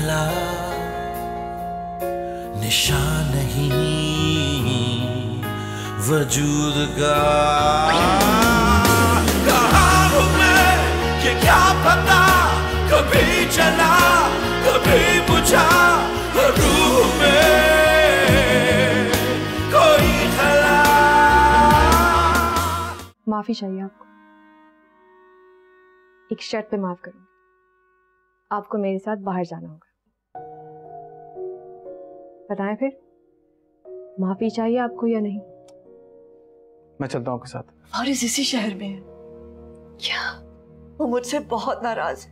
चला निशान नहीं वजूद का। कहाँ हूँ मैं ये क्या पता, कभी चला कभी बुझा रूह में कोई खला। माफी चाहिए आपको, एक शर्त पे माफ करूंगी, आपको मेरे साथ बाहर जाना होगा। बताएं फिर, माफी चाहिए आपको या नहीं? मैं चलता हूँ आपके साथ। फारिस इसी शहर में है। क्या? वो मुझसे बहुत नाराज है।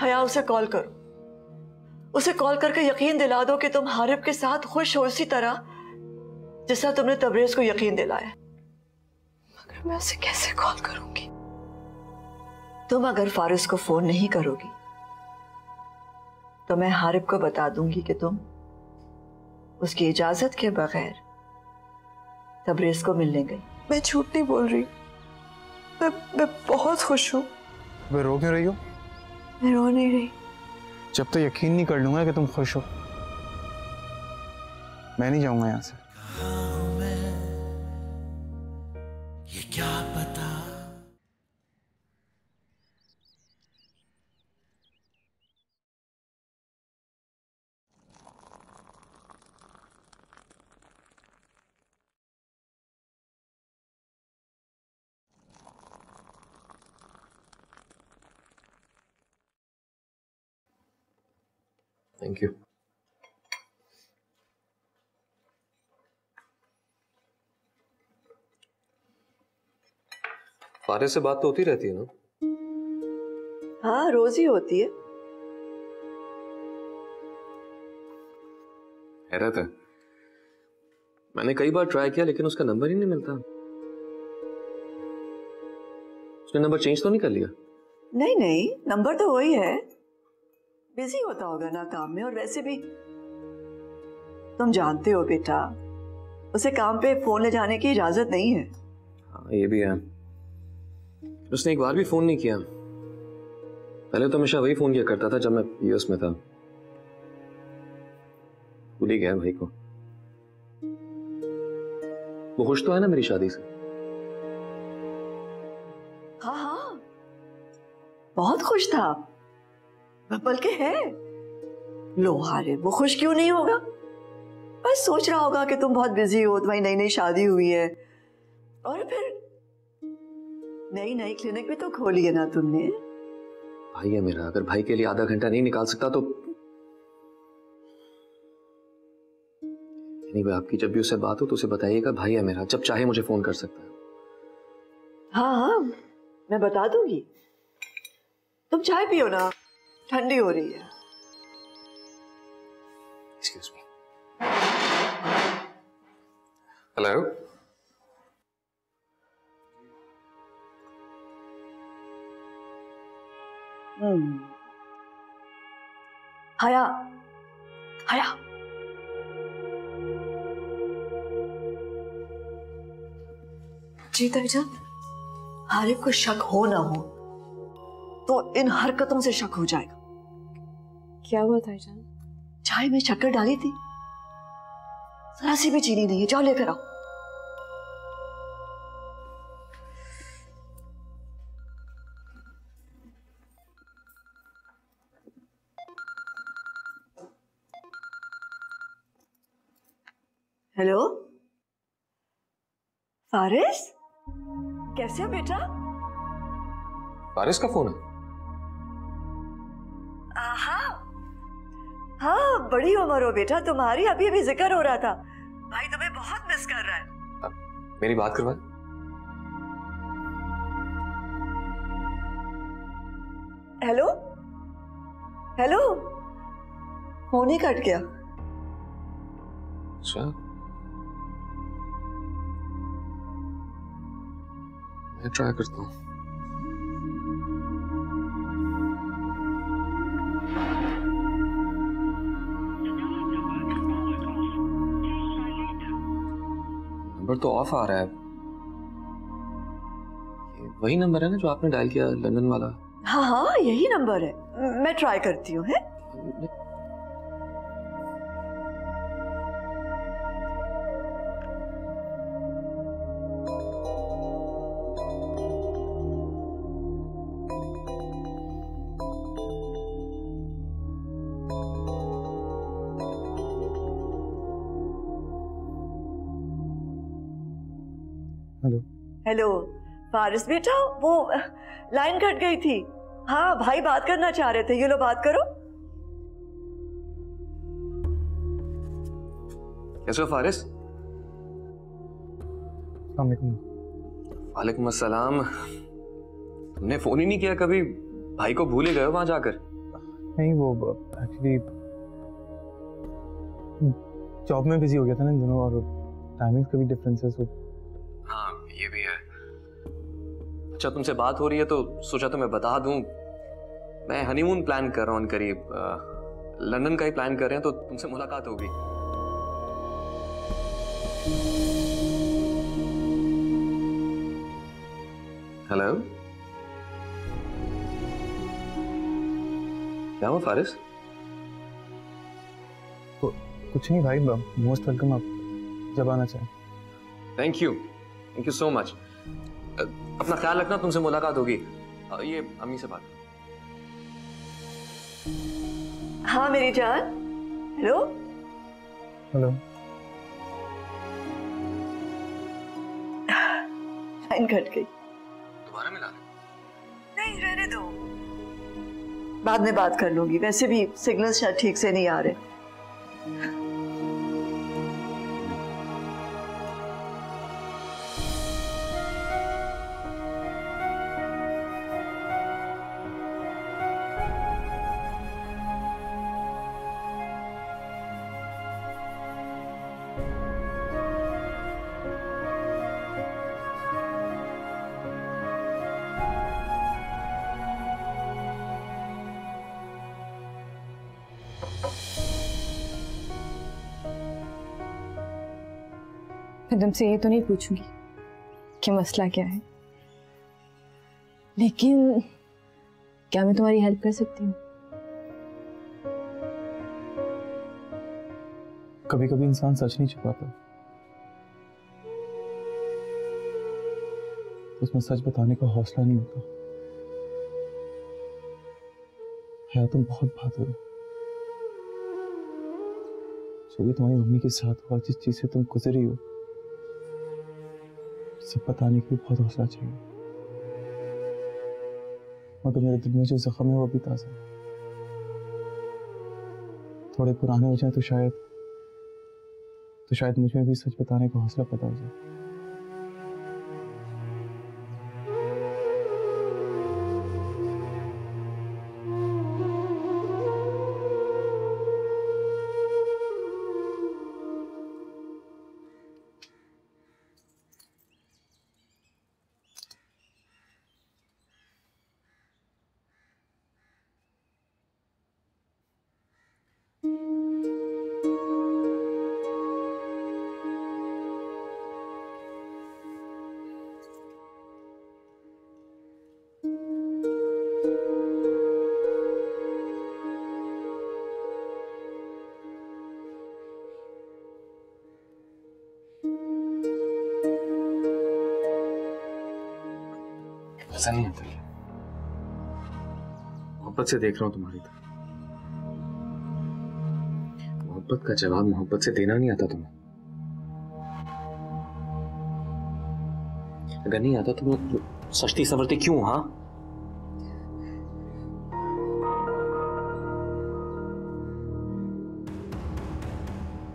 हया, उसे कॉल करो, उसे कॉल करके यकीन दिला दो कि तुम हारिब के साथ खुश हो, इसी तरह जिस तरह तुमने तबरेज को यकीन दिलाया। मगर मैं उसे कैसे कॉल करूंगी? तुम अगर फारिस को फोन नहीं करोगी तो मैं हारिब को बता दूंगी कि तुम उसकी इजाजत के बगैर तबरेज को मिलने गई। मैं झूठ नहीं बोल रही, मैं बहुत खुश हूँ। मैं रो क्यों रही हो? मैं रो नहीं रही। जब तक यकीन नहीं कर लूंगा कि तुम खुश हो, मैं नहीं जाऊंगा यहाँ से। ये क्या पता। Thank you. फारिस से बात तो होती रहती है ना? हाँ, रोज ही होती है। हैरत है, मैंने कई बार ट्राई किया लेकिन उसका नंबर ही नहीं मिलता। उसने नंबर चेंज तो नहीं कर लिया? नहीं नहीं, नंबर तो वही है। बिजी होता होगा ना काम में, और वैसे भी तुम जानते हो बेटा, उसे काम पे फोन ले जाने की इजाजत नहीं है। हाँ ये भी है। उसने एक बार भी फोन नहीं किया। पहले तो हमेशा वही फोन किया करता था जब मैं यूएस में था। भूल ही गया भाई को। वो खुश तो है ना मेरी शादी से? हाँ हाँ, बहुत खुश था, बल्कि है। लो हारिब, वो खुश क्यों नहीं होगा? बस सोच रहा होगा कि तुम बहुत बिजी हो, तुम्हारी नई नई शादी हुई है, और फिर नई नई क्लिनिक भी तो खोली है ना तुमने। भाई है मेरा, अगर भाई के लिए आधा घंटा नहीं निकाल सकता तो नहीं। आपकी जब भी उससे बात हो तो उसे बताइएगा, भाई है मेरा, जब चाहे मुझे फोन कर सकता है। हाँ हाँ, मैं बता दूंगी। तुम चाय पियो ना, ठंडी हो रही है। Excuse me. हेलो। हया, हया, जी ताईजान, हारिब को शक हो ना हो तो इन हरकतों से शक हो जाएगा। क्या हुआ ताईजान? चाय में शक्कर डाली थी, जरा सी भी चीनी नहीं है, जाओ लेकर आओ। हेलो फारिस, कैसे हो बेटा? फारिस का फोन है? हाँ हाँ, बड़ी उम्र हो बेटा तुम्हारी, अभी अभी जिक्र हो रहा था। भाई तुम्हें बहुत मिस कर रहा है। मेरी बात करवाए। हेलो हेलो, फोन ही कट गया। अच्छा, मैं ट्राई करता हूँ। नंबर तो ऑफ आ रहा है। ये वही नंबर है ना जो आपने डायल किया, लंदन वाला? हाँ हाँ, यही नंबर है, मैं ट्राई करती हूँ। है हेलो। हेलो फारिस बेटा, वो लाइन कट गई थी। हाँ भाई बात करना चाह रहे थे, ये लो बात करो। कैसे हो फारिस? वालेकुम अस्सलाम। तुमने फोन ही नहीं किया कभी, भाई को भूल ही गए हो वहां जाकर? नहीं, वो एक्चुअली जॉब में बिजी हो गया था ना इन दोनों, और टाइमिंग का भी डिफरेंसेस हो। हाँ ये भी है। अच्छा तुमसे बात हो रही है तो सोचा तो मैं बता दूं, मैं हनीमून प्लान कर रहा हूँ करीब, लंदन का ही प्लान कर रहे हैं, तो तुमसे मुलाकात होगी। हेलो, क्या हुआ फारिस? कुछ नहीं भाई, मोस्ट वेलकम, आप जब आना चाहें। Thank you so much. अपना ख्याल रखना, तुमसे मुलाकात होगी। ये अम्मी से बात। हाँ मेरी जान। Hello hello. लाइन कट गई। दोबारा मिला ले। नहीं रहने दो, बाद में बात कर लूंगी, वैसे भी सिग्नल शायद ठीक से नहीं आ रहे। मैं तुमसे ये तो नहीं पूछूंगी कि मसला क्या है, लेकिन क्या मैं तुम्हारी हेल्प कर सकती हूँ? कभी कभी इंसान सच नहीं छुपाता, उसमें सच बताने का हौसला नहीं होता। है तुम बहुत बहादुर हो। जो भी तुम्हारी मम्मी के साथ हुआ, जिस चीज से तुम गुजरी हो, सब बताने के लिए बहुत हौसला चाहिए। मगर मेरे दिल में जो जख्म है वो अभी ताज़ा है। थोड़े पुराने हो जाए तो शायद मुझ में भी सच बताने का हौसला पैदा हो जाए। ऐसा नहीं आता, मोहब्बत से देख रहा हूं तुम्हारी तरफ। मोहब्बत का जवाब मोहब्बत से देना नहीं आता तुम्हें। अगर नहीं आता तो सस्ती संवरती क्यों? हाँ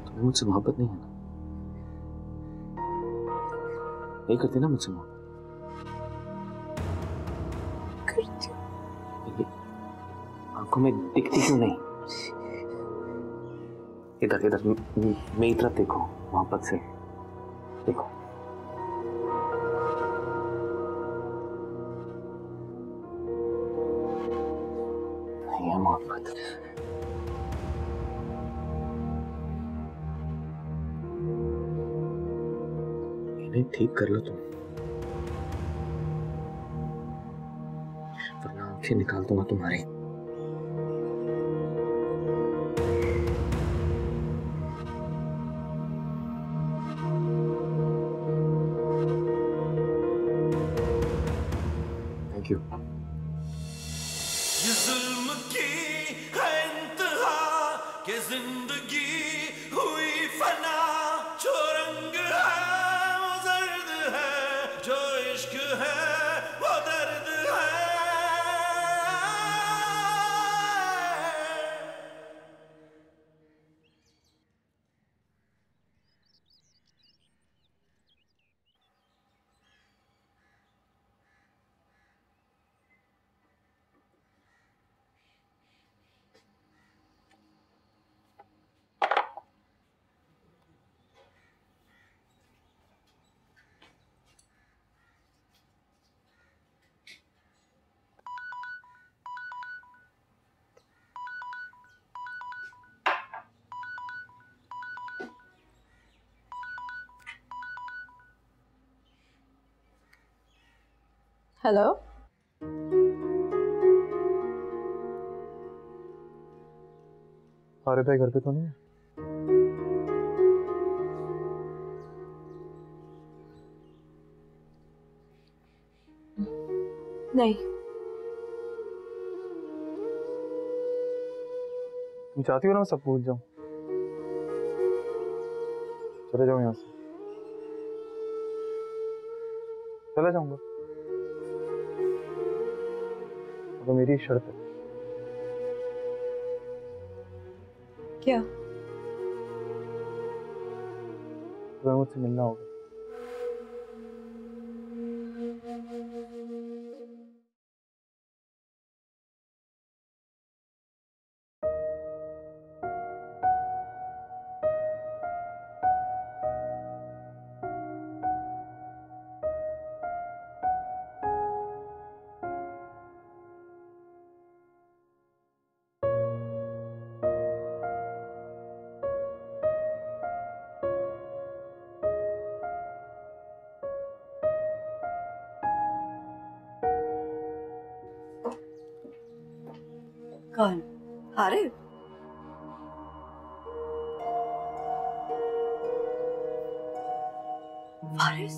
तुम्हें मुझसे मोहब्बत नहीं है ना? नहीं करती ना मुझसे मोहब्बत? आंखों में दिखती क्यों नहीं? इधर इधर मेरी तरफ देखो, मोहब्बत से देखो। नहीं है मोहब्बत। इन्हें ठीक कर लो तुम, वरना आंखें निकाल दूंगा तुम्हारी। ये जुल्म की है इंतहा कि जिंदगी हुई फना, जो रंग है वो दर्द है, जो इश्क है वो दर्द है। हेलो। अरे भाई घर पे तो नहीं है? नहीं। तुम चाहती हो ना मैं सब भूल जाऊं? चले जाओ यहाँ से। चला जाऊंगा, तो मेरी शर्त है। क्या? तुम्हें मुझसे मिलना होगा। कौन? अरे फारिस,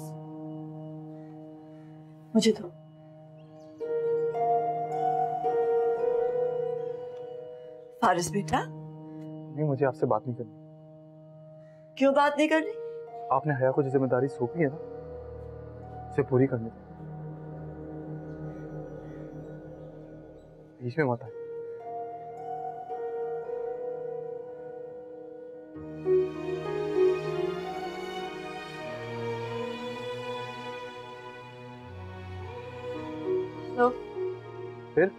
मुझे तो फारिस बेटा। नहीं, मुझे आपसे बात नहीं करनी। क्यों बात नहीं करनी? आपने हया को जो जिम्मेदारी सौंपी है ना, उसे पूरी करनी थी। बीच में मत आए। तो फिर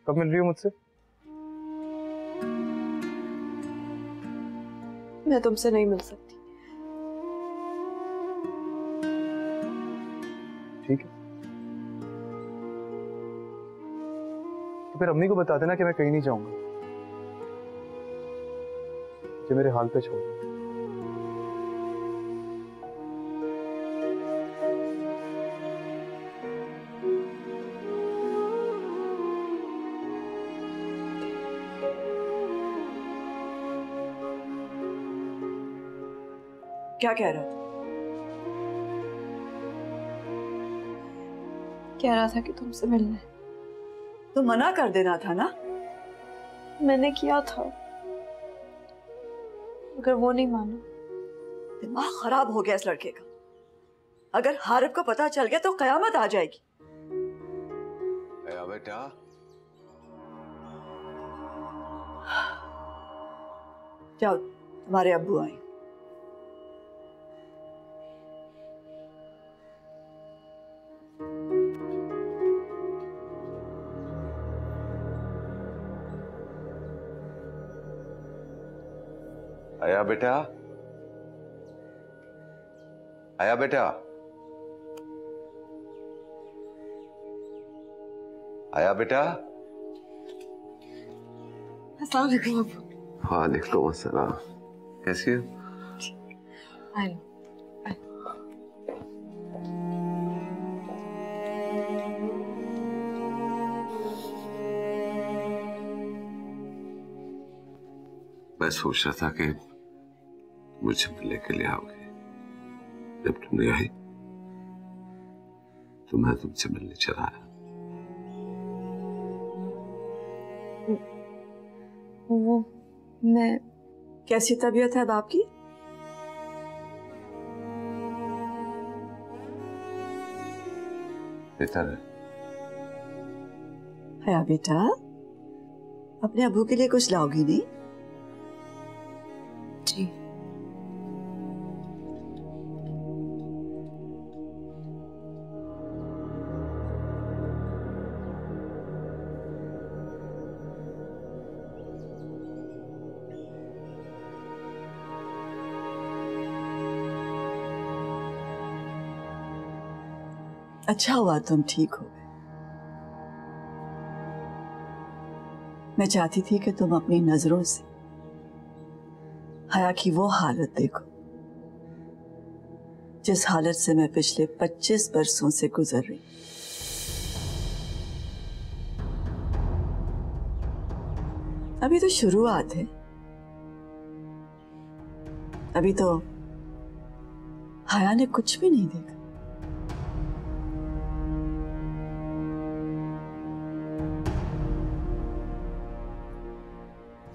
कब मिल रही हो मुझसे? मैं तुमसे नहीं मिल सकती। ठीक है, तो फिर अम्मी को बता देना कि मैं कहीं नहीं जाऊंगा, मुझे मेरे हाल पे छोड़ दो। क्या कह रहा था? कह रहा था कि तुमसे मिलना है। तो मना कर देना था ना। मैंने किया था, मगर वो नहीं माना। दिमाग खराब हो गया इस लड़के का। अगर हारिब को पता चल गया तो कयामत आ जाएगी। बेटा, जाओ, तुम्हारे अब्बू आए। आया बेटा, आया बेटा, आया बेटा। अस्सलाम वालेकुम अब्बू। वालेकुम अस्सलाम। कैसी हो? मैं सोच रहा था कि मुझे मिलने के लिए आओगे। जब तुम नहीं आई तो मैं तुमसे मिलने चला आया। वो मैं कैसी तबीयत है अब आपकी? बेहतर है। हया बेटा, अपने अबू के लिए कुछ लाओगी नहीं? जी। अच्छा हुआ तुम ठीक हो गए। मैं चाहती थी कि तुम अपनी नजरों से हया की वो हालत देखो जिस हालत से मैं पिछले 25 बरसों से गुजर रही। अभी तो शुरुआत है, अभी तो हया ने कुछ भी नहीं देखा।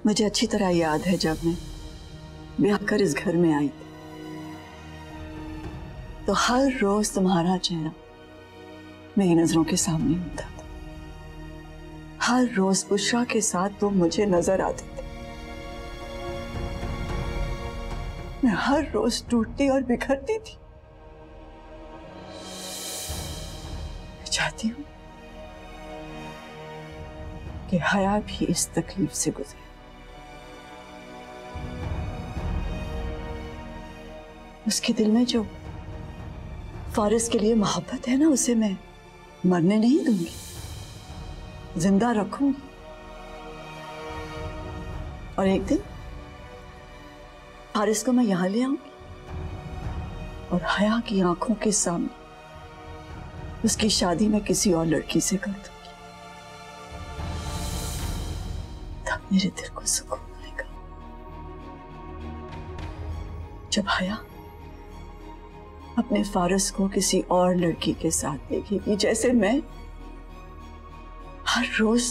मुझे अच्छी तरह याद है जब मैं ब्याह कर इस घर में आई थी तो हर रोज तुम्हारा चेहरा मेरी नजरों के सामने होता था। हर रोज बुशरा के साथ तुम मुझे नजर आते थे। मैं हर रोज टूटती और बिखरती थी। मैं चाहती हूं कि हया भी इस तकलीफ से गुजरे। उसके दिल में जो फारिस के लिए मोहब्बत है ना, उसे मैं मरने नहीं दूंगी, जिंदा रखूंगी। और एक दिन फारिस को मैं यहां ले आऊंगी और हया की आंखों के सामने उसकी शादी मैं किसी और लड़की से कर दूंगी। तब मेरे दिल को सुकून आएगा। जब हया अपने फारिस को किसी और लड़की के साथ देखेगी, जैसे मैं हर रोज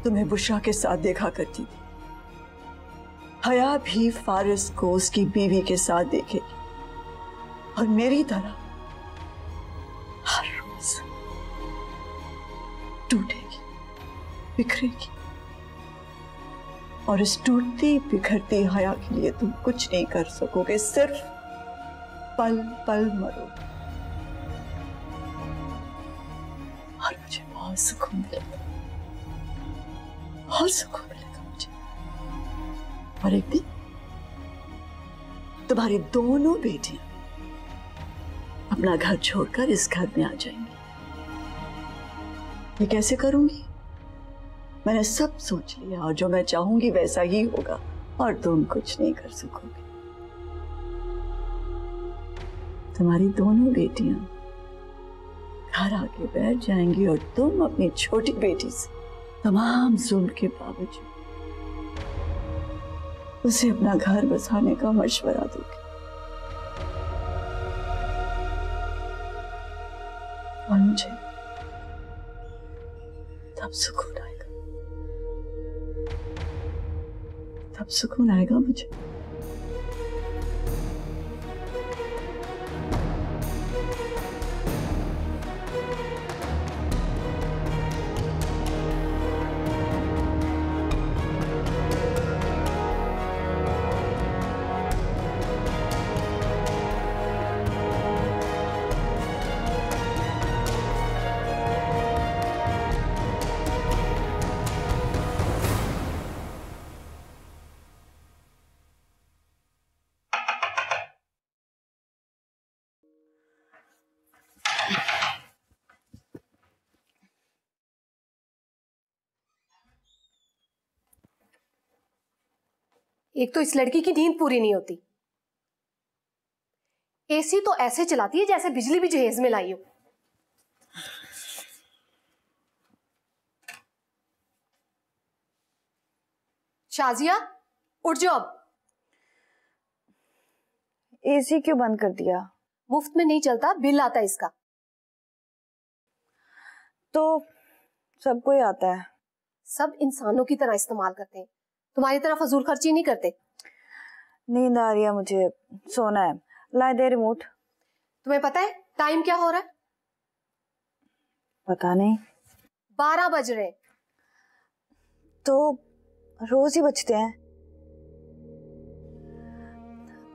तुम्हें बुशरा के साथ देखा करती थी, हया भी फारिस को उसकी बीवी के साथ देखेगी और मेरी तरह हर रोज टूटेगी, बिखरेगी। और इस टूटती बिखरती हया के लिए तुम कुछ नहीं कर सकोगे, सिर्फ पल पल मरो। और मुझे बहुत सुकून मिलेगा, बहुत सुकून मिलेगा मुझे। और एक दिन तुम्हारी दोनों बेटियां अपना घर छोड़कर इस घर में आ जाएंगी। ये कैसे करूंगी? मैंने सब सोच लिया और जो मैं चाहूंगी वैसा ही होगा और तुम कुछ नहीं कर सकोगे। तुम्हारी दोनों बेटियां घर आके बैठ जाएंगी और तुम अपनी छोटी बेटी से तमाम जुल्म के बावजूद उसे अपना घर बसाने का मशवरा दोगे। और मुझे तब सुकून आएगा, तब सुकून आएगा मुझे। एक तो इस लड़की की नींद पूरी नहीं होती, एसी तो ऐसे चलाती है जैसे बिजली भी जहेज में लाई हो। शाजिया उठ जाओ अब। एसी क्यों बंद कर दिया? मुफ्त में नहीं चलता, बिल आता है इसका। तो सबको ही आता है। सब इंसानों की तरह इस्तेमाल करते हैं, तुम्हारी तरह फजूल खर्ची नहीं करते। नींद आ रही है मुझे, सोना है। ला दे रिमोट। तुम्हें पता है टाइम क्या हो रहा है? पता नहीं। 12 बज रहे। तो रोज ही बजते हैं।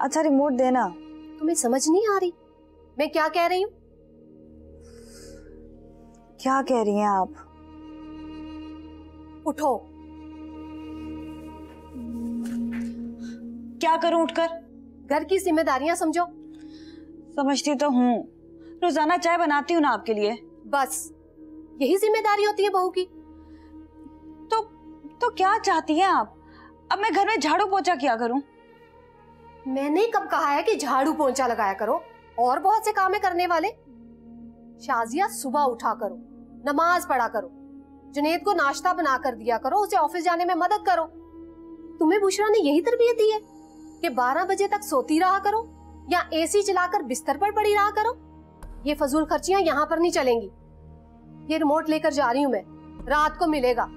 अच्छा रिमोट देना। तुम्हें समझ नहीं आ रही मैं क्या कह रही हूँ? क्या कह रही हैं आप? उठो। क्या करूं उठकर? घर की जिम्मेदारियां समझो। समझती तो हूँ, रोजाना चाय बनाती हूँ ना आपके लिए। बस यही जिम्मेदारी होती है बहू की। तो क्या चाहती हैं आप? अब मैं घर में झाड़ू पोछा किया करूं? मैंने कब कहा है कि झाड़ू पोंछा लगाया करो? और बहुत से काम है करने वाले। शाजिया सुबह उठा करो, नमाज पढ़ा करो, जुनेद को नाश्ता बना कर दिया करो, उसे ऑफिस जाने में मदद करो। तुम्हें बुशरा ने यही तरबियत दी है कि 12 बजे तक सोती रहा करो या एसी चलाकर बिस्तर पर पड़ी रहा करो? ये फजूल खर्चियां यहाँ पर नहीं चलेंगी। ये रिमोट लेकर जा रही हूँ मैं, रात को मिलेगा।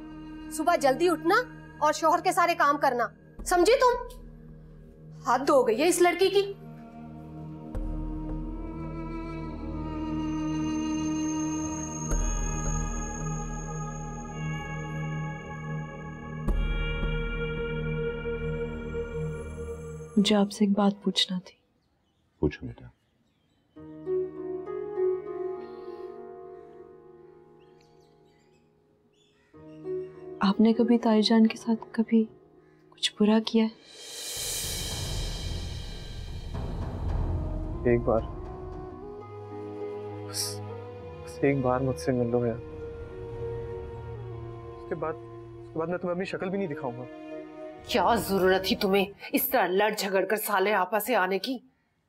सुबह जल्दी उठना और शौहर के सारे काम करना, समझी तुम? हद हो गई है इस लड़की की। मुझे आपसे एक बात पूछना थी। पूछो बेटा। आपने कभी ताईजान के साथ कभी कुछ बुरा किया है? एक बार, बस एक बार मुझसे मिल लो यार। उसके बाद मैं तुम्हें अपनी शक्ल भी नहीं दिखाऊंगा। क्या जरूरत थी तुम्हें इस तरह लड़ झगड़ कर साले आपस से आने की?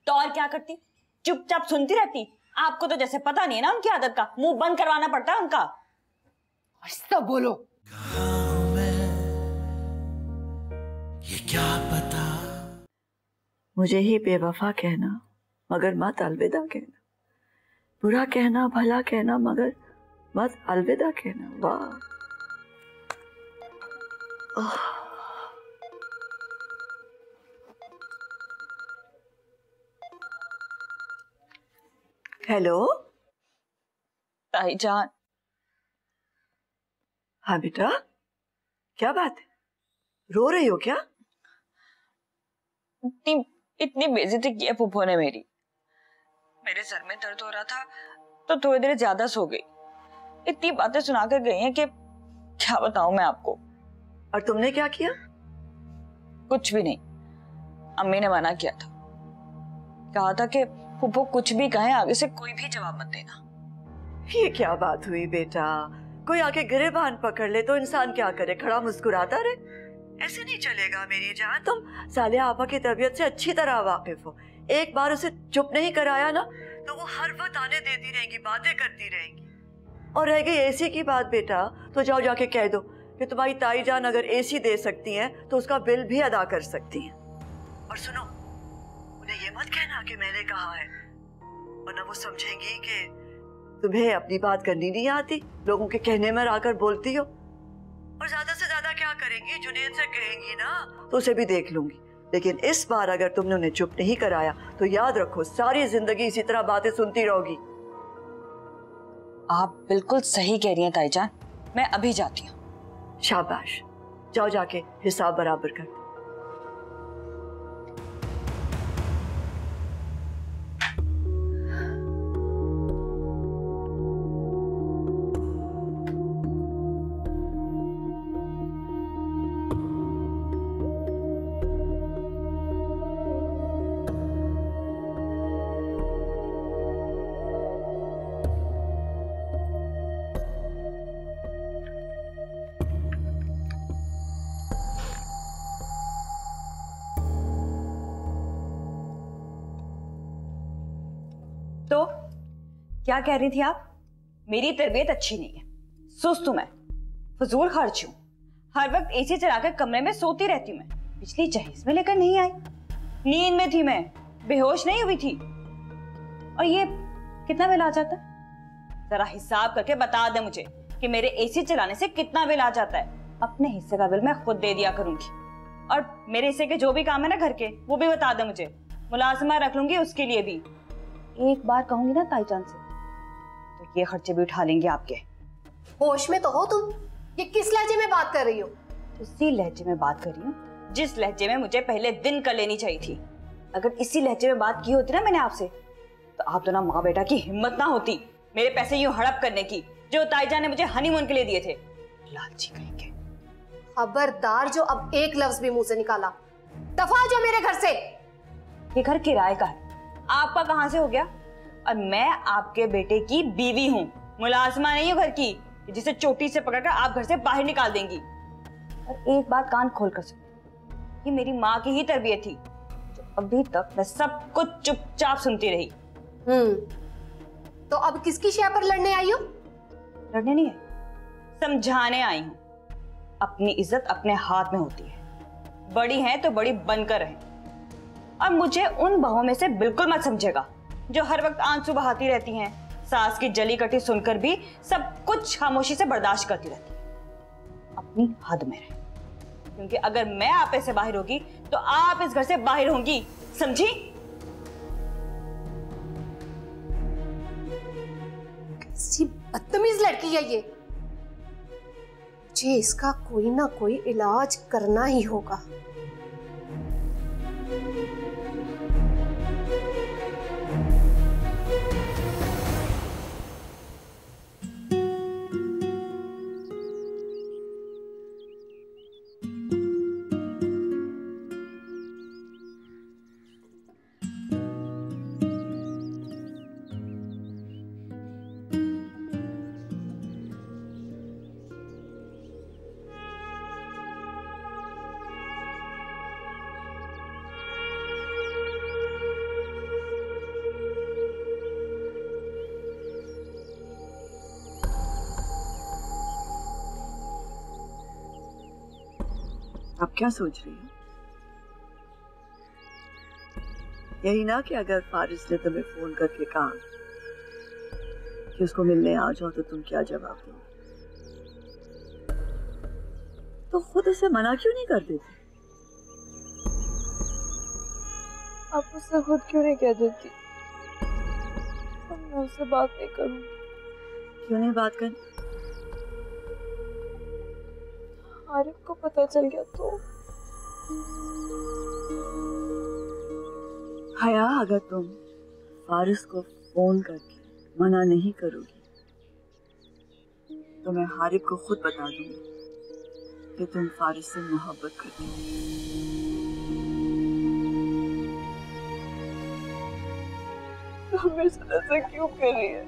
तो और क्या करती? चुपचाप सुनती रहती। आपको तो जैसे पता नहीं है ना उनकी आदत का, मुंह बंद करवाना पड़ता है उनका। आहिस्ता बोलो। ये क्या पता। मुझे ही बेवफा कहना मगर मत अलविदा कहना, बुरा कहना भला कहना मगर मत अलविदा कहना। वाह। हेलो ताईजान। हाँ बेटा, क्या बात है? रो रही हो क्या? इतनी बेइज्जती की है फूफो ने मेरी। मेरे सर में दर्द हो रहा था तो थोड़ी देर ज्यादा सो गई। इतनी बातें सुनाकर गई हैं कि क्या बताऊं मैं आपको। और तुमने क्या किया? कुछ भी नहीं। अम्मी ने मना किया था, कहा था कि फूफो कुछ भी कहें आगे से कोई भी जवाब मत देना। ये क्या बात हुई बेटा? कोई आके गिरेबान पकड़ ले तो इंसान क्या करे? खड़ा मुस्कुराता रहे? ऐसे नहीं चलेगा मेरी जान। तुम सालिया आपा की तबीयत से अच्छी तरह वाकिफ हो। एक बार उसे चुप नहीं कराया ना तो वो हर वक्त आने देती रहेंगी, बातें करती रहेंगी। और रह गई एसी की बात बेटा, तो जाओ जाके कह दो कि तुम्हारी ताई जान अगर एसी दे सकती हैं तो उसका बिल भी अदा कर सकती हैं। और सुनो, उन्हें ये मत कहना कि मैंने कहा है, वरना वो समझेंगी कि तुम्हें अपनी बात करनी नहीं आती, लोगों के कहने में आकर बोलती हो। और ज्यादा से ज्यादा क्या करेंगी, जुनेद से कहेंगी ना तो उसे भी देख लूंगी। लेकिन इस बार अगर तुमने उन्हें चुप नहीं कराया तो याद रखो सारी जिंदगी इसी तरह बातें सुनती रहोगी। आप बिल्कुल सही कह रही हैं ताईजान, मैं अभी जाती हूँ। शाबाश, जाओ जाके हिसाब बराबर कर। तो क्या कह रही थी आप? मेरी तरबियत अच्छी नहीं है, सुस्त हूं मैं, फजूल खर्च हूं, हर वक्त एसी चलाकर कमरे में सोती रहती हूँ मैं। पिछली जहेज में लेकर नहीं आई, नींद में थी मैं, बेहोश नहीं हुई थी। और ये कितना बिल आ जाता है? जरा हिसाब करके बता दे मुझे कि मेरे एसी चलाने से कितना बिल आ जाता है। अपने हिस्से का बिल मैं खुद दे दिया करूंगी, और मेरे हिस्से के जो भी काम है ना घर के, वो भी बता दे मुझे। मुलाजिमा रख लूंगी उसके लिए भी। एक बार कहूंगी ना ताईजान से तो ये खर्चे भी उठा लेंगे आपके। होश में तो हो तुम? ये किस लहजे में बात कर रही हो? उसी लहजे में बात कर रही हूँ जिस लहजे में मुझे पहले दिन कर लेनी चाहिए थी। अगर इसी लहजे में बात की होती ना मैंने आपसे, तो आप दोनों माँ बेटा की हिम्मत ना होती मेरे पैसे यूं हड़प करने की जो ताईजान ने मुझे हनीमून के लिए दिए थे। लालची कहेंगे। खबरदार जो अब एक लफ्ज भी मुंह से निकाला, दफा जो मेरे घर से। ये घर किराए का है, आपका कहां से हो गया? और मैं आपके बेटे की बीवी हूँ, मुलाजिमा नहीं हूँ घर की जिसे चोटी से पकड़कर आप घर से बाहर निकाल देंगी। और एक बात कान खोल कर सुनो, ये मेरी माँ की ही तरबियत थी जो अभी तक मैं सब कुछ चुपचाप सुनती रही। तो अब किसकी शय पर लड़ने आई हो? लड़ने नहीं है, समझाने आई हूँ। अपनी इज्जत अपने हाथ में होती है, बड़ी है तो बड़ी बनकर रहे। और मुझे उन बहुओं में से बिल्कुल मत समझेगा जो हर वक्त आंसू बहाती रहती हैं, सास की जली कटी सुनकर भी सब कुछ खामोशी से बर्दाश्त करती रहती है। अपनी हद में रहे, क्योंकि अगर मैं आपे से बाहर होगी तो आप इस घर से बाहर होंगी, समझी? कैसी बदतमीज लड़की है ये। मुझे इसका कोई ना कोई इलाज करना ही होगा। आप क्या सोच रही हो? यही ना कि अगर फारिस ने तुम्हें फोन करके कहा कि उसको मिलने आ जाओ तो तुम क्या जवाब दो? तो खुद उसे मना क्यों नहीं कर देती? आप उससे खुद क्यों नहीं कह देती? मैं उससे बात नहीं करूंगी। क्यों नहीं बात करनी? आरिफ को पता चल गया तो? हया, अगर तुम फारिस को फोन करके मना नहीं करोगी तो मैं हारिफ को खुद बता दूंगी कि तुम फारिस से मोहब्बत करती हो। तुम मेरे साथ ऐसा क्यों कर रही है?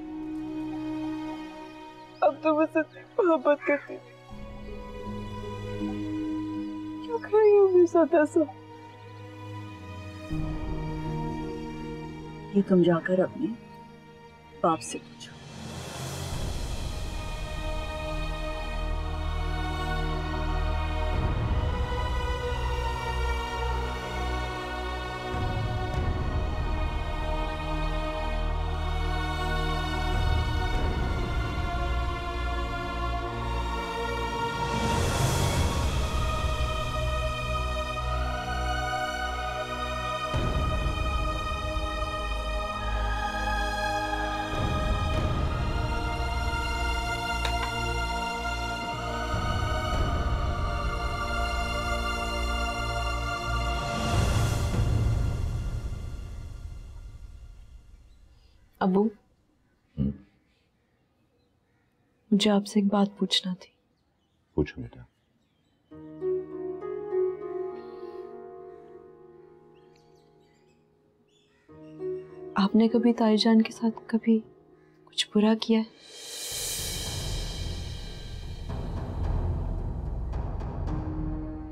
अब तो मुझसे मोहब्बत करती थी, क्यों कर रही हो मेरे साथ ऐसा? ये तुम जाकर अपने बाप से पूछो। अबू, मुझे आपसे एक बात पूछना थी। पूछो बेटा। आपने कभी ताईजान के साथ कभी कुछ बुरा किया है?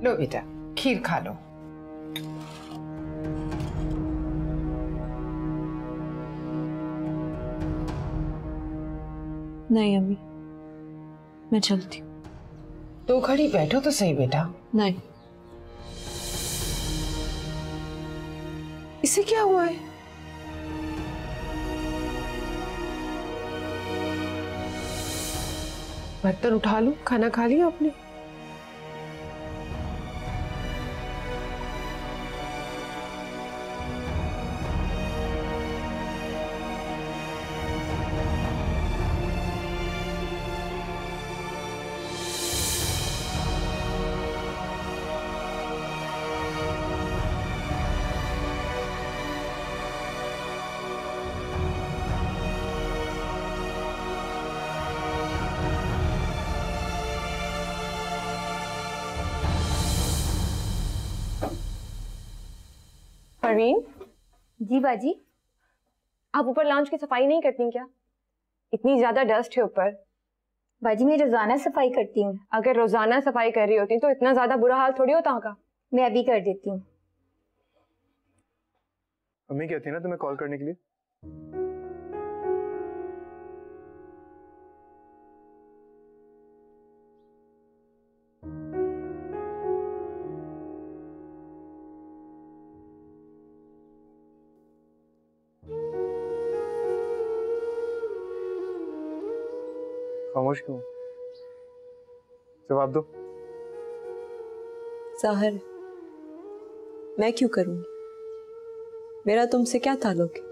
लो बेटा, खीर खा लो। नहीं अम्मी, मैं चलती हूँ। 2 घड़ी बैठो तो सही बेटा। नहीं। इसे क्या हुआ है? बर्तन उठा लूं? खाना खा लिया आपने? परवीन। जी बाजी। आप ऊपर लाउंज की सफाई नहीं करती क्या? इतनी ज्यादा डस्ट है ऊपर। बाजी मैं रोजाना सफाई करती हूँ। अगर रोजाना सफाई कर रही होती तो इतना ज्यादा बुरा हाल थोड़ी होता होगा। मैं अभी कर देती हूँ। मम्मी कहती है ना तुम्हें कॉल करने के लिए। खामोश क्यों? जवाब दो। जाहिर है मैं क्यों करूंगी? मेरा तुमसे क्या ताल्लुक है?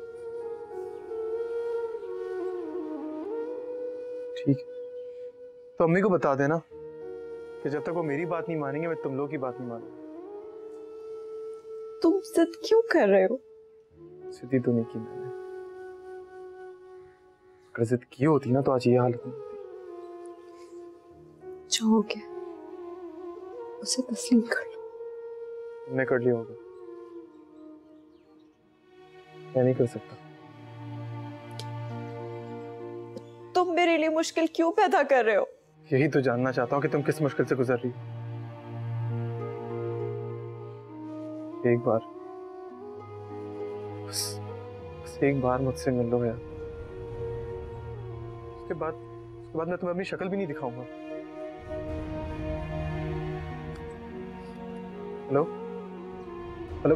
ठीक है तो अम्मी को बता देना कि जब तक वो मेरी बात नहीं मानेंगे मैं तुम लोग की बात नहीं मानूंगा। तुम जिद क्यों कर रहे हो? जिद तो नहीं की मैंने। अगर जिद की होती ना तो आज ये हालत नहीं होती। जो हो गया उसे तस्लीम कर लो। तुमने कर लिया होगा, मैं नहीं कर सकता। तुम मेरे लिए मुश्किल क्यों पैदा कर रहे हो? यही तो जानना चाहता हूँ कि तुम किस मुश्किल से गुजर रही हो। एक बार बस एक बार मुझसे मिल लो यार। उसके बाद मैं तुम्हें अपनी शक्ल भी नहीं दिखाऊंगा। Hello hello.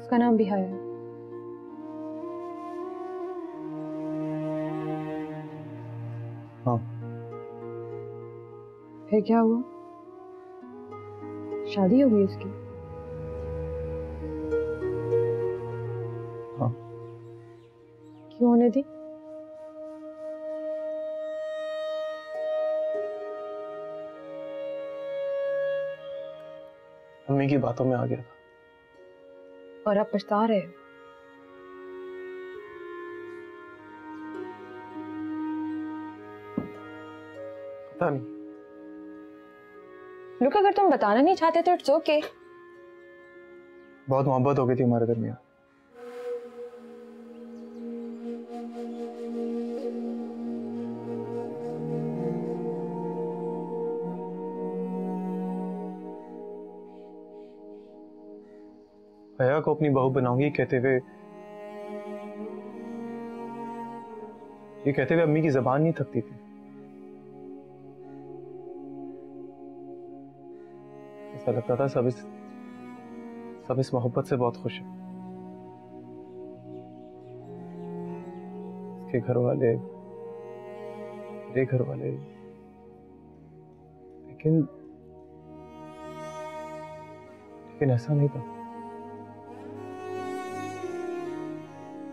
उसका नाम भी है। हाँ। फिर क्या हुआ? शादी हो गई उसकी? हाँ। क्यों होने दी? मम्मी की बातों में आ गया था। और अब पछता रहे हो? पता नहीं। लुक, अगर तुम बताना नहीं चाहते तो इट्स ओके। बहुत मोहब्बत हो गई थी हमारे दरमियान। हया को अपनी बहू बनाऊंगी कहते हुए अम्मी की जबान नहीं थकती थी। ऐसा लगता था सब इस मोहब्बत से बहुत खुश है। के घर वाले, मेरे घर वाले, लेकिन ऐसा नहीं था।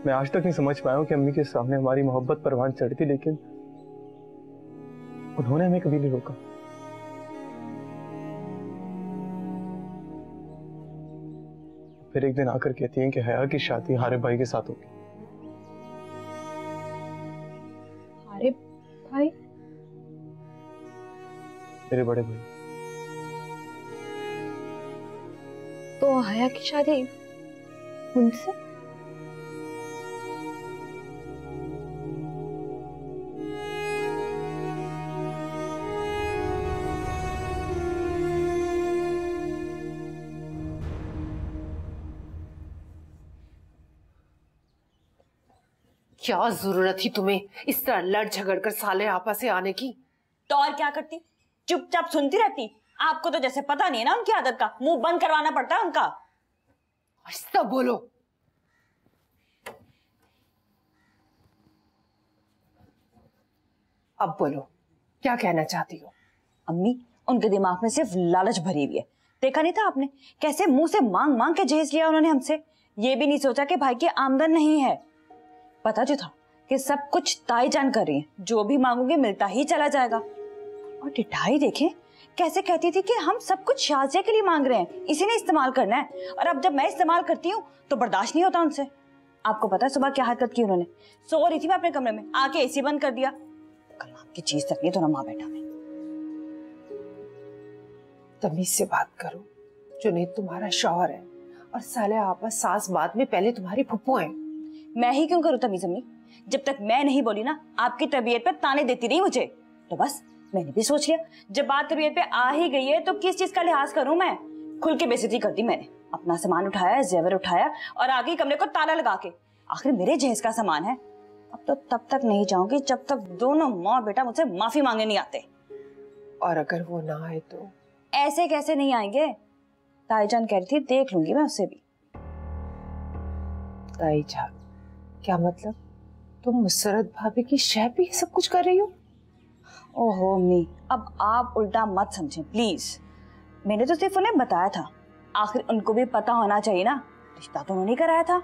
मैं आज तक नहीं समझ पाया हूं कि अम्मी के सामने हमारी मोहब्बत परवान चढ़ी थी, लेकिन उन्होंने हमें कभी नहीं रोका। फिर एक दिन आकर कहती हैं कि हया की शादी हारिब भाई के साथ होगी। हारिब भाई? मेरे बड़े भाई। तो हया की शादी उनसे? क्या जरूरत थी तुम्हें इस तरह लड़ झगड़ कर साले आपस से आने की? तो और क्या करती, चुपचाप सुनती रहती। आपको तो जैसे पता नहीं है ना उनकी आदत का, मुंह बंद करवाना पड़ता है उनका। आहिस्ता बोलो। अब बोलो, क्या कहना चाहती हो? अम्मी, उनके दिमाग में सिर्फ लालच भरी हुई है। देखा नहीं था आपने कैसे मुंह से मांग मांग के जहेज लिया उन्होंने हमसे। ये भी नहीं सोचा कि भाई की आमदन नहीं है। पता जो था कि सब कुछ ताई जान कर रही है, जो भी मांगोगे मिलता ही चला जाएगा। और टिठाई देखे कैसे कहती थी कि हम सब कुछ शाजिया के लिए मांग रहे हैं, इसी ने इस्तेमाल करना है। और अब जब मैं इस्तेमाल करती हूँ तो बर्दाश्त नहीं होता उनसे। आपको पता है सुबह क्या हरकत की उन्होंने? सो रही थी मैं अपने कमरे में, आके एसी बंद कर दिया। कल आपकी चीज तक नहीं तो ना माँ बेटा में। तमीज से बात करो। जुनैद तुम्हारा शौहर है और साले आपस सास बाद में पहले तुम्हारी फुप्पो है। मैं ही क्यों करूँ तमीज अम्मी? जब तक मैं नहीं बोली ना, आपकी तबीयत पे ताने देती रही मुझे, तो बस मैंने भी सोच लिया जब बात तबीयत पे आ ही गई है तो किस चीज का लिहाज करूं मैं। खुल के बेइज्जती कर दी मैंने। अपना सामान उठाया, जेवर उठाया और आगे कमरे को ताला लगा के। आखिर मेरे जहेज का सामान है। अब तो तब तक नहीं जाऊंगी जब तक दोनों माँ बेटा मुझसे माफी मांगने नहीं आते। और अगर वो ना आए तो? ऐसे कैसे नहीं आएंगे? ताईजान कह रही थी देख लूंगी मैं उससे भी। ताईजान? क्या मतलब? तुम मुसरत भाभी की शह पे ये सब कुछ कर रही हो? ओहो अम्मी, अब आप उल्टा मत समझें प्लीज। मैंने तो सिर्फ उन्हें बताया था, आखिर उनको भी पता होना चाहिए ना, रिश्ता तो उन्होंने कराया था।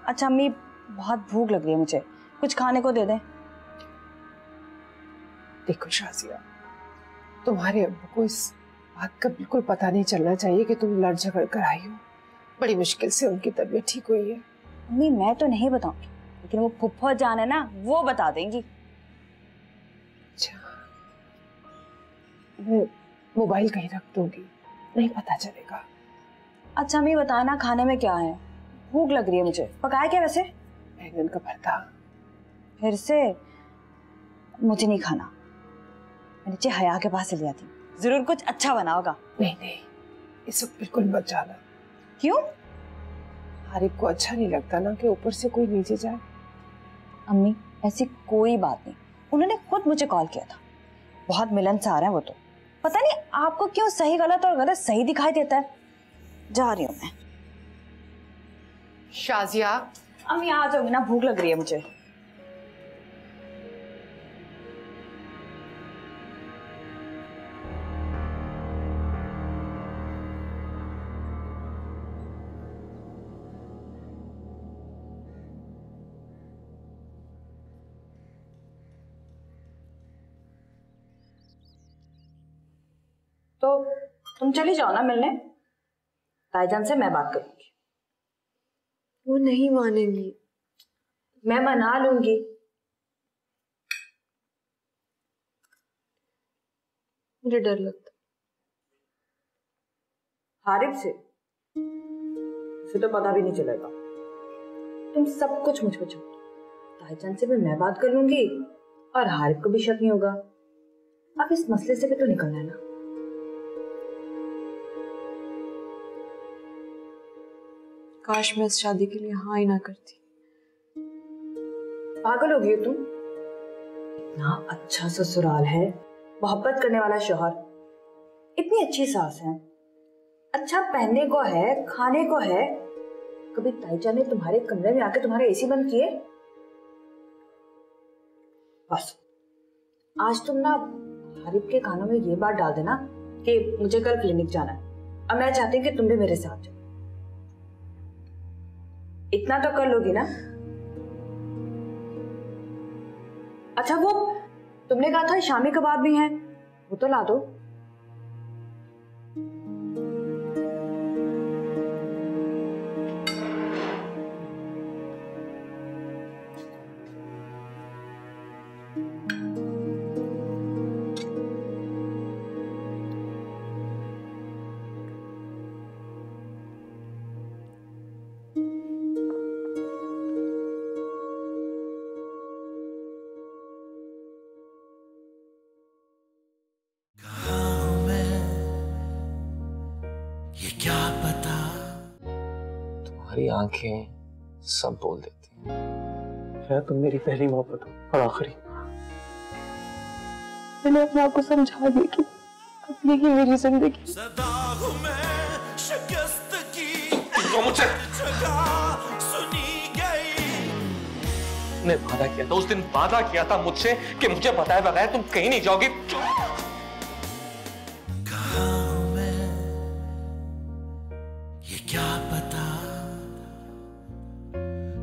अच्छा अम्मी, बहुत भूख लग रही है मुझे, कुछ खाने को दे दें। देखो शाजिया, तुम्हारे अब्बू को इस बात का बिल्कुल पता नहीं चलना चाहिए कि तुम लड़ झगड़ कर आई हो। बड़ी मुश्किल से उनकी तबीयत ठीक हुई है। अम्मी मैं तो नहीं बताऊंगी, लेकिन वो फुफ्फो जान है ना, वो बता देंगी। अच्छा, मैं मोबाइल कहीं रख दूंगी, नहीं पता चलेगा। अच्छा अम्मी बताना खाने में क्या है? भूख लग रही है मुझे। पकाया क्या वैसे? बैंगन का भरता। फिर से? मुझे नहीं खाना, मैं नीचे हया के पास चली जाती हूँ, जरूर कुछ अच्छा बना होगा। नहीं नहीं, इस वक्त बिल्कुल मत जाना। क्यों? हारिब को अच्छा नहीं लगता ना कि ऊपर से कोई नीचे जाए। अम्मी ऐसी कोई बात नहीं, उन्होंने खुद मुझे कॉल किया था। बहुत मिलनसार है वो तो। पता नहीं आपको क्यों सही गलत और गलत सही दिखाई देता है। जा रही हूँ मैं। शाजिया। अम्मी आ जाओगी ना, भूख लग रही है मुझे। तो तुम चली जाओ ना मिलने, ताईजान से मैं बात करूंगी। वो नहीं मानेंगी। मैं मना लूंगी। मुझे डर लगता। हारिब से? उसे तो पता भी नहीं चलेगा। तुम सब कुछ मुझ पर छोड़ दो। ताईजान से भी मैं बात कर लूंगी और हारिब को भी शक नहीं होगा। अब इस मसले से भी तो निकलना है ना। काश मैं इस शादी के लिए हाँ ही ना करती। पागल हो गई हो तुम? इतना अच्छा ससुराल है, मोहब्बत करने वाला शौहर, इतनी अच्छी सास है, अच्छा पहनने को है, खाने को है। कभी ताईजान ने तुम्हारे कमरे में आके तुम्हारे एसी बंद किए? बस आज तुम ना हरीब के कानों में ये बात डाल देना कि मुझे कल क्लिनिक जाना है और मैं चाहती हूँ कि तुम भी मेरे साथ जाओ। इतना तो कर लोगी ना? अच्छा वो तुमने कहा था शामी कबाब भी हैं, वो तो ला दो। तुम्हारी आंखें सब बोल देती है तुम मेरी पहली मोहब्बत हो और आखिरी। मैंने अपने आप को समझा दिया कि अब यही मेरी जिंदगी। सदा हूं मैं शिकस्त की तो मुझसे सुनी गई। तुमने वादा किया था, उस दिन वादा किया था मुझसे कि मुझे बताए बगैर तुम कहीं नहीं जाओगी। कहाँ हूं मैं ये क्या पता,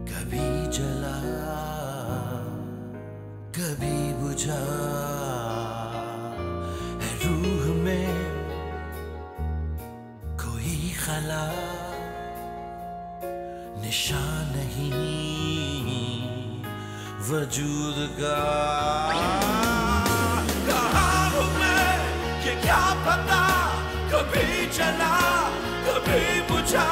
कभी जला कभी बुझा है रूह में कोई खला, निशान नहीं वजूद का। कहाँ हूं मैं ये क्या पता, कभी जला कभी बुझा